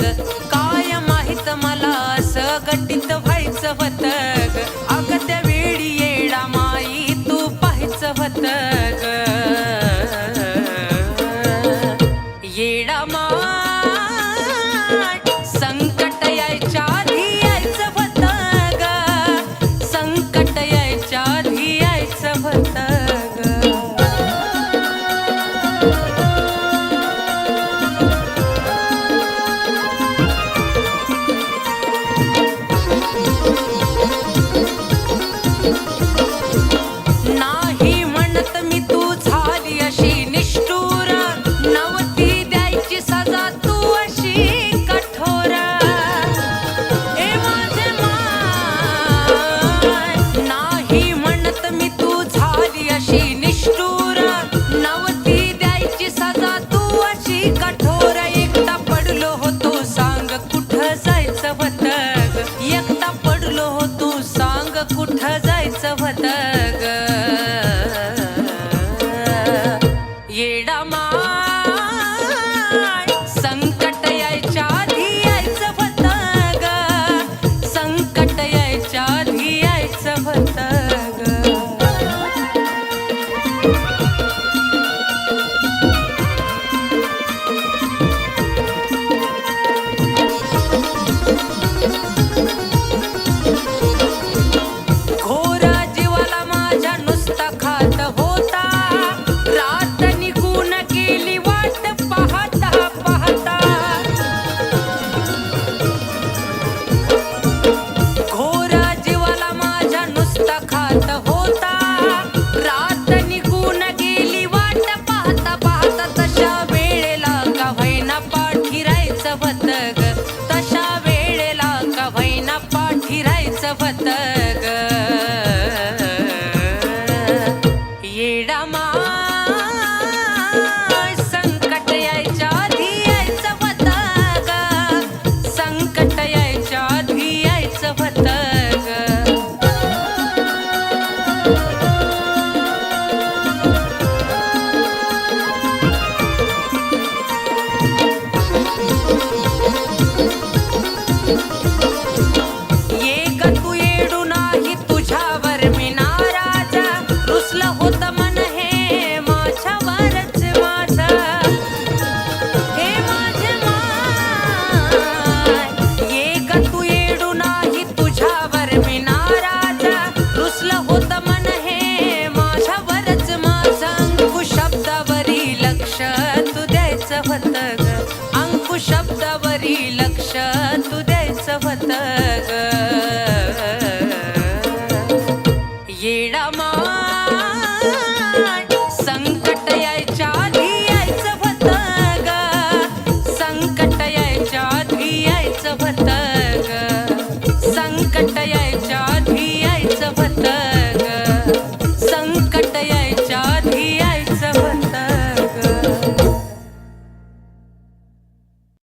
ग काय माहित मला असं गटीत व्हायचं होत ग अग त्या वेळी येडा माई तू पाहायचं होत ग येडा माय संकट यायच्या आधी यायचं होत ग संकट यायच्या आधी यायचं होत नाही म्हणत मी तू झाली अशी निष्ठुर नवती द्यायची सजा तू अशी कठोर ए माझे माय नाही म्हणत मी तू झाली अशी निष्ठुर नवती द्यायची सजा तू अशी कठोर एकटा पडलो होतो सांग कुठं जायचं होत एकटा पडलो होतो सांग कुठं जायचं होत येडा माय संकट यायच्या आधी यायचं होत ग संकट यायच्या आधी यायचं होत घोर जीवाला माझ्या नुसता खात होता रात निघून गेली वाट पाहता पाहता घोर जीवाला माझ्या नुसता खात होता रात निघून गेली वाट पाहता पाहता तशा वेळेला का व्हायना पाठी राहायचं होत ग तशा वेळेला का व्हायना पाठी राहायचं होत ग येडा माय संकट यायच्या आधी यायचं होत ग संकट यायच्या आधी यायचं होत ग ये ग तू येडू नाही तुझ्यावर मी नाराज रुसलं होत मन हे माझ्यावरच माझं हे माझे माय ये ग तू येडू नाही तुझ्यावर मी नाराज रुसलं होत मन हे माझ्यावरच माझं अंकुश शब्दावरी लक्ष तू द्यायचं होत ग अंकुश शब्दावरी लक्ष तू द्यायचं होत ग येडा माय संकट यायच्या आधी यायचं होत ग संकट यायच्या आधी यायचं होत